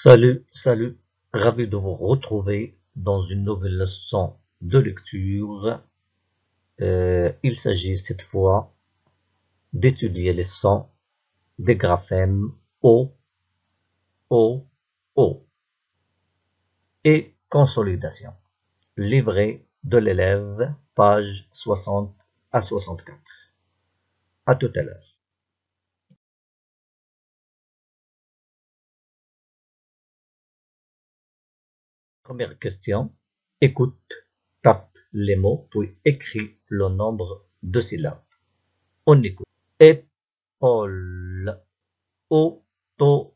Salut, ravi de vous retrouver dans une nouvelle leçon de lecture. Il s'agit cette fois d'étudier les sons des graphèmes O, O, O et consolidation. Livret de l'élève, page 60 à 64. À tout à l'heure. Première question. Écoute, tape les mots, puis écris le nombre de syllabes. On écoute. Épaule, autobus,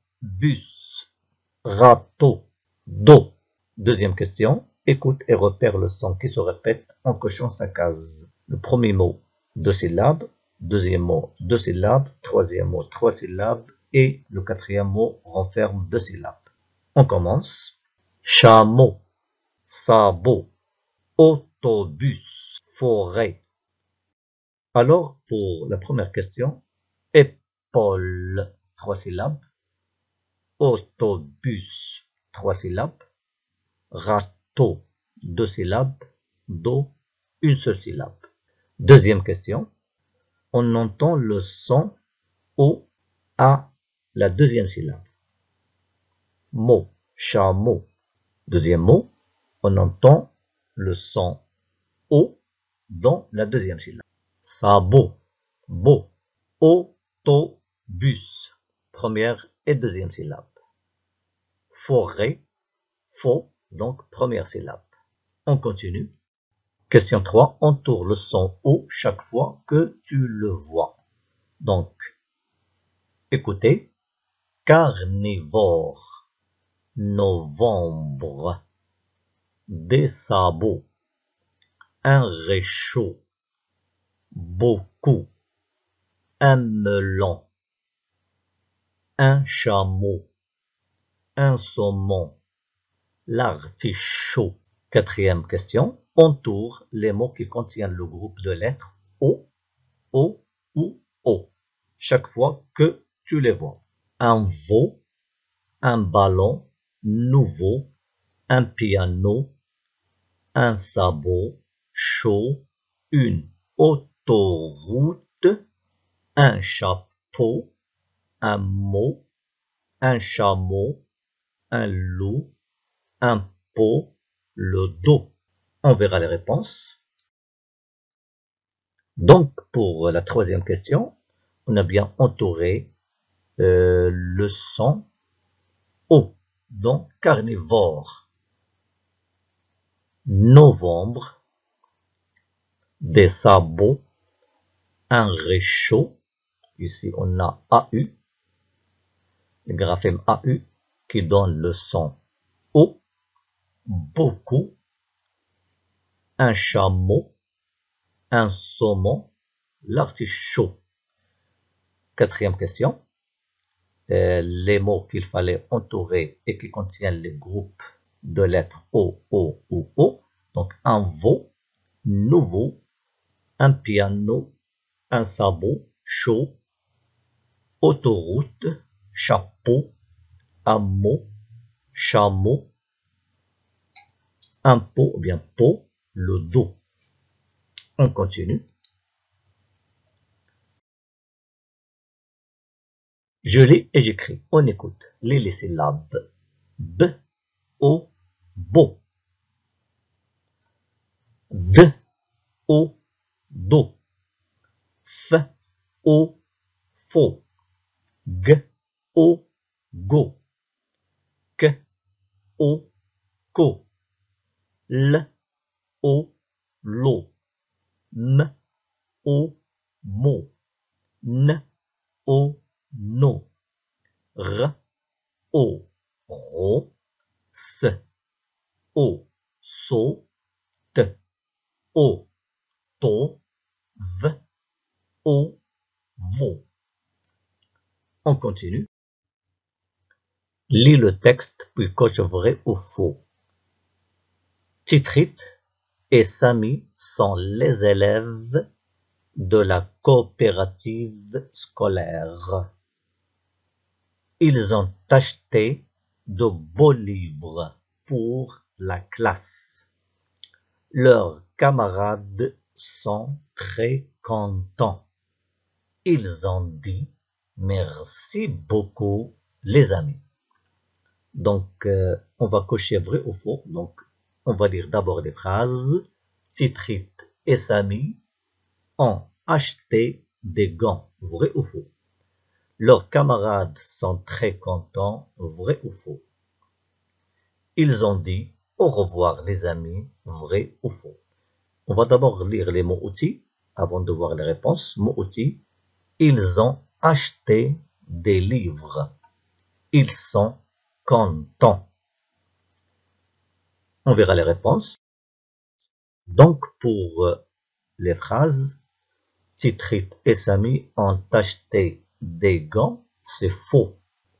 râteau, dos. Deuxième question. Écoute et repère le son qui se répète en cochant sa case. Le premier mot, 2 syllabes. Deuxième mot, 2 syllabes. Troisième mot, 3 syllabes. Et le quatrième mot renferme 2 syllabes. On commence. Chameau, sabot, autobus, forêt. Alors, pour la première question, épaule, 3 syllabes, autobus, 3 syllabes, râteau, 2 syllabes, dos, une seule syllabe. Deuxième question, on entend le son O à la deuxième syllabe. Mot, chameau. Deuxième mot, on entend le son O dans la deuxième syllabe. Sabot, beau, autobus, première et deuxième syllabe. Forêt, faux, donc première syllabe. On continue. Question 3. Entoure le son O chaque fois que tu le vois. Donc, écoutez. Carnivore, novembre, des sabots, un réchaud, beaucoup, un melon, un chameau, un saumon, l'artichaut. Quatrième question, entoure les mots qui contiennent le groupe de lettres O, O ou O, chaque fois que tu les vois. Un veau, un ballon, nouveau, un piano, un sabot, chaud, une autoroute, un chapeau, un mot, un chameau, un loup, un pot, le dos. On verra les réponses. Donc, pour la troisième question, on a bien entouré le son O. Donc, carnivore, novembre, des sabots, un réchaud, ici on a AU, le graphème AU qui donne le son O, beaucoup, un chameau, un saumon, l'artichaut. Quatrième question, les mots qu'il fallait entourer et qui contiennent les groupes de lettres O, O ou O. Donc un veau, nouveau, un piano, un sabot, chaud, autoroute, chapeau, un mot, chameau, un pot ou bien pot, le dos. On continue. Je lis et j'écris. On écoute. Lis les syllabes. B, O, beau. D, O, do. F, O, faux. G, O, go. K, O, co. L, O, lo. M, O, mo. N, O, no. R, O, ro. S, O, so. T, O, to. V, O, vo. On continue. Lis le texte puis coche vrai ou faux. Titrit et Samy sont les élèves de la coopérative scolaire. Ils ont acheté de beaux livres pour la classe. Leurs camarades sont très contents. Ils ont dit merci beaucoup les amis. Donc, on va cocher vrai ou faux. Donc, on va lire d'abord les phrases. Titrit et Sami ont acheté des gants. Vrai ou faux? Leurs camarades sont très contents. Vrai ou faux? Ils ont dit au revoir les amis. Vrai ou faux? On va d'abord lire les mots outils avant de voir les réponses. Mots outils. Ils ont acheté des livres. Ils sont contents. On verra les réponses. Donc, pour les phrases, Titrit et Sami ont acheté des gants, c'est faux,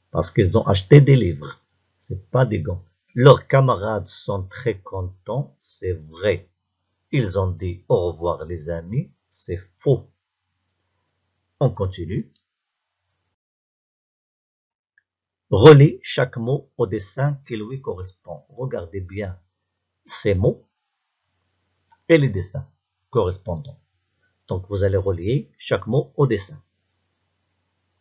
parce qu'ils ont acheté des livres, c'est pas des gants. Leurs camarades sont très contents, c'est vrai. Ils ont dit au revoir les amis, c'est faux. On continue. Relis chaque mot au dessin qui lui correspond. Regardez bien ces mots et les dessins correspondants. Donc, vous allez relier chaque mot au dessin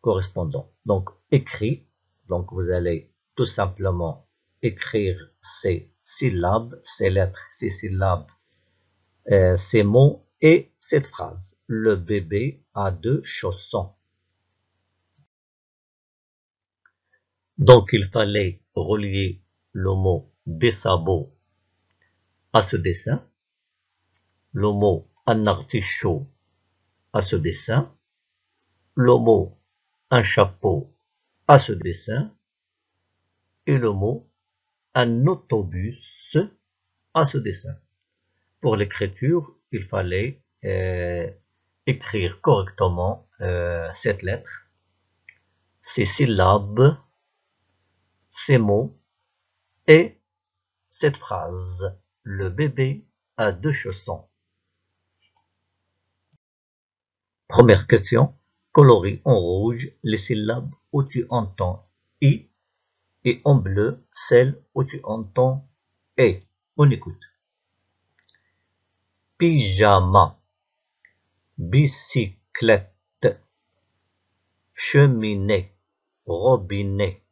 correspondant. Donc, écrit. Donc, vous allez tout simplement écrire ces syllabes, ces lettres, ces syllabes, ces mots et cette phrase. Le bébé a 2 chaussons. Donc, il fallait relier le mot des sabots à ce dessin, le mot un artichaut à ce dessin, le mot un chapeau à ce dessin et le mot un autobus à ce dessin. Pour l'écriture, il fallait écrire correctement cette lettre, ces syllabes, ces mots et cette phrase. Le bébé a 2 chaussons. Première question. Colorie en rouge les syllabes où tu entends I et en bleu celles où tu entends E. On écoute. Pyjama, bicyclette, cheminée, robinet.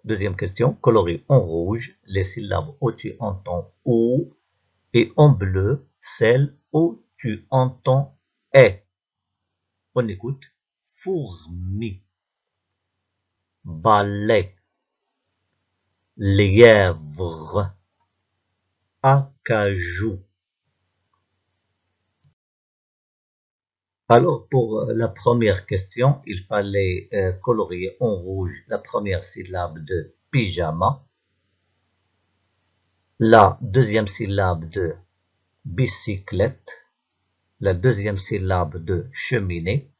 Deuxième question, colorie en rouge les syllabes où tu entends OU et en bleu celles où tu entends E. On écoute. Fourmi, balai, lièvre, acajou. Alors, pour la première question, il fallait colorier en rouge la première syllabe de pyjama, la deuxième syllabe de bicyclette, la deuxième syllabe de cheminée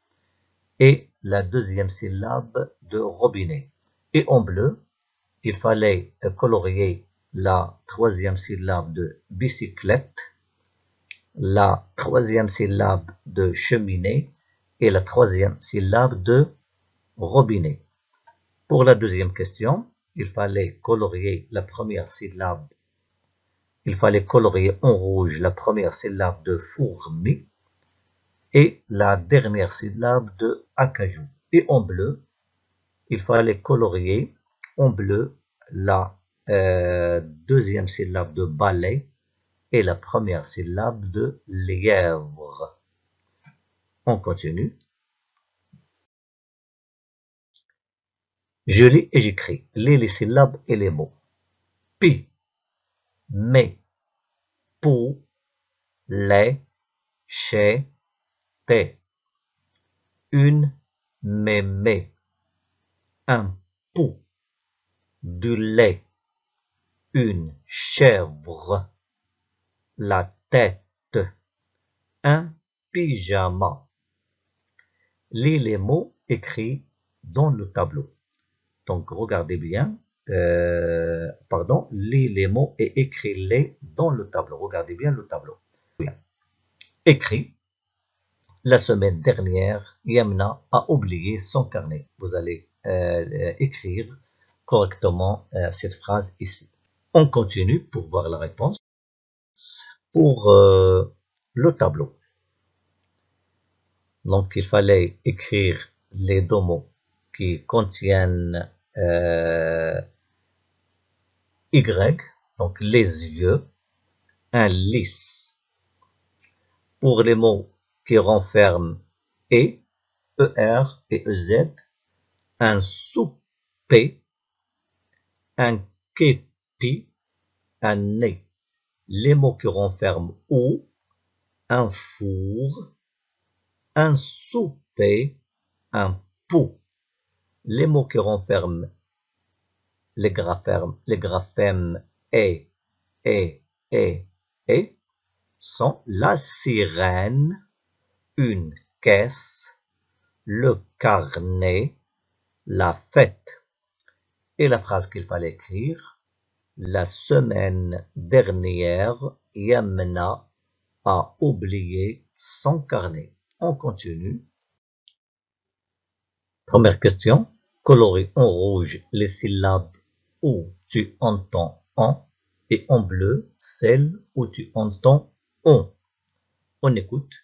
et la deuxième syllabe de robinet. Et en bleu, il fallait colorier la troisième syllabe de bicyclette, la troisième syllabe de cheminée et la troisième syllabe de robinet. Pour la deuxième question, il fallait colorier la première syllabe. Il fallait colorier en rouge la première syllabe de fourmi et la dernière syllabe de acajou. Et en bleu, il fallait colorier en bleu la deuxième syllabe de balai et la première syllabe de lièvre. On continue. Je lis et j'écris. Lis les syllabes et les mots. Pi, mais, pou, lait, chez, té. Une mémé. Un pou. Du lait. Une chèvre. La tête. Un pyjama. Lis les mots écrits dans le tableau. Donc, regardez bien. Lis les mots et écris-les dans le tableau. Regardez bien le tableau. Bien. Écrit. La semaine dernière, Yamna a oublié son carnet. Vous allez écrire correctement cette phrase ici. On continue pour voir la réponse. Pour le tableau. Donc, il fallait écrire les deux mots qui contiennent Y, donc les yeux, un lys. Pour les mots qui renferment ER et EZ, un souper, un képi, un nez. Les mots qui renferment OU, un four, un souper, un pot. Les mots qui renferment les graphèmes et sont la sirène, une caisse, le carnet, la fête. Et la phrase qu'il fallait écrire, la semaine dernière, Yamna a oublié son carnet. On continue. Première question. Colorer en rouge les syllabes où tu entends en et en bleu celles où tu entends on. On écoute.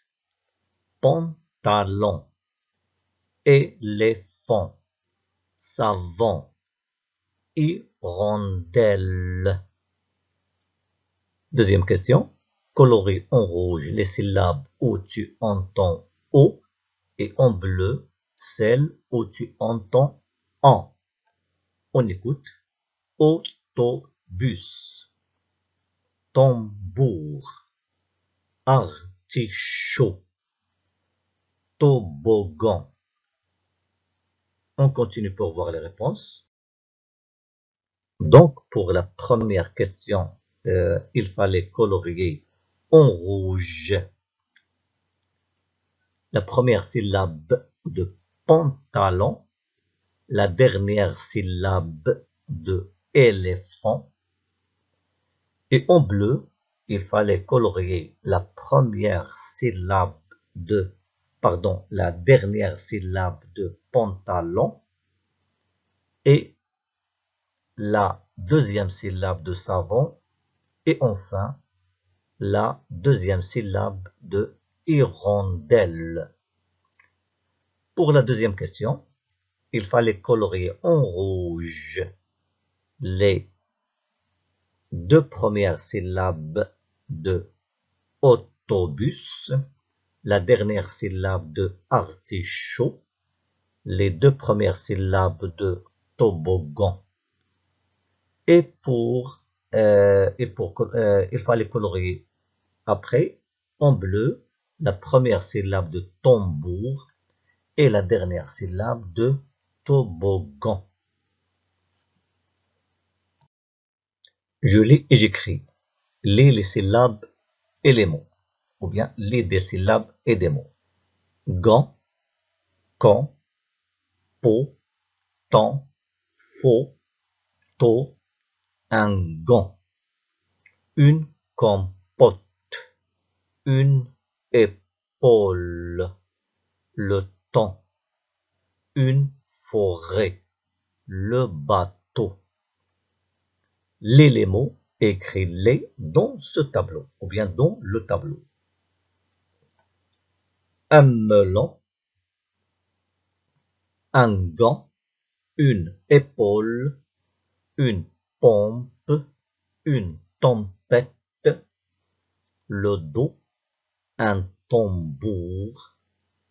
Pantalon, éléphant, savant, hirondelle. Deuxième question. Colorer en rouge les syllabes où tu entends O et en bleu celles où tu entends en. On écoute. Autobus, tambour, artichaut, toboggan. On continue pour voir les réponses. Donc, pour la première question, il fallait colorier en rouge la première syllabe de pantalon, la dernière syllabe de éléphant, et en bleu, il fallait colorier la dernière syllabe de pantalon et la deuxième syllabe de savon et enfin la deuxième syllabe de hirondelle. Pour la deuxième question, il fallait colorier en rouge les deux premières syllabes de autobus, la dernière syllabe de artichaut, les deux premières syllabes de toboggan. Il fallait colorier après en bleu la première syllabe de tambour et la dernière syllabe de toboggan. Je lis et j'écris. Lis les syllabes et les mots. Ou bien lis des syllabes et des mots. Gant, quand, pot, temps, faux, tôt, un gant. Une compote. Une épaule. Le temps. Une forêt. Le bateau. Lis les mots, écris-les dans ce tableau, ou bien dans le tableau. Un melon, un gant, une épaule, une pompe, une tempête, le dos, un tambour,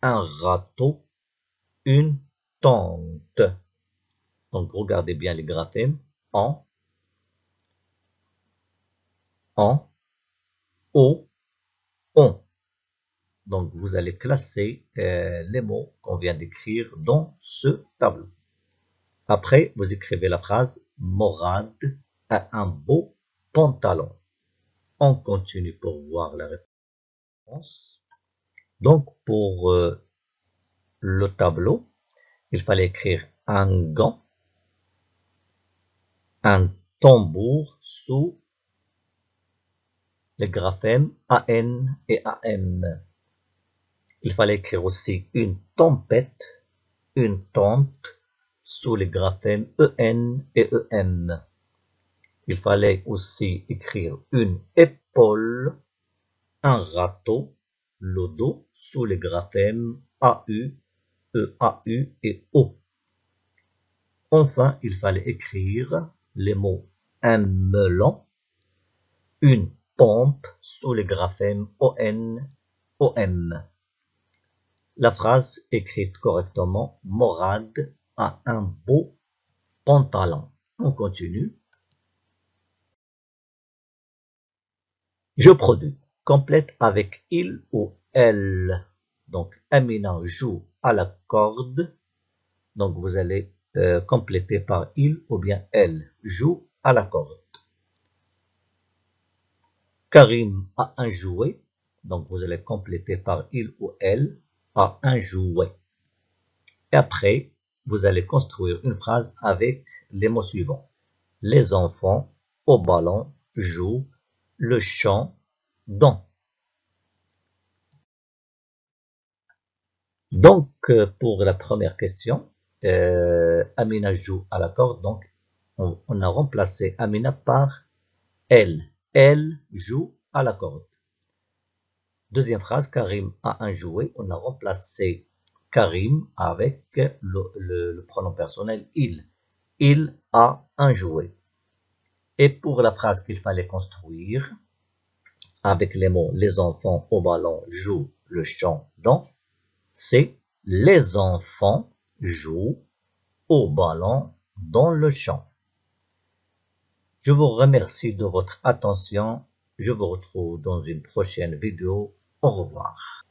un râteau, une tente. Donc regardez bien les graphèmes. En, au, on. Donc vous allez classer les mots qu'on vient d'écrire dans ce tableau. Après, vous écrivez la phrase « Morad a un beau pantalon ». On continue pour voir la réponse. Donc pour le tableau, il fallait écrire un gant, un tambour sous les graphèmes AN et AM. Il fallait écrire aussi une tempête, une tente, sous les graphèmes EN et EM. Il fallait aussi écrire une épaule, un râteau, le dos sous les graphèmes AU, EAU et O. Enfin, il fallait écrire les mots un melon, une pompe sous les graphèmes ON, OM. La phrase écrite correctement, Morad a un beau pantalon. On continue. Je produis. Complète avec il ou elle. Donc, Amina joue à la corde. Donc, vous allez compléter par il ou bien elle joue à la corde. Karim a un jouet. Donc, vous allez compléter par il ou elle a un jouet. Et après, vous allez construire une phrase avec les mots suivants. Les enfants au ballon jouent le chant dans. Donc, pour la première question, Amina joue à la corde. Donc, on a remplacé Amina par elle. Elle joue à la corde. Deuxième phrase, Karim a un jouet. On a remplacé Karim avec le pronom personnel il. Il a un jouet. Et pour la phrase qu'il fallait construire, avec les mots les enfants au ballon jouent le chant dans, c'est les enfants jouent au ballon dans le champ. Je vous remercie de votre attention. Je vous retrouve dans une prochaine vidéo. Au revoir.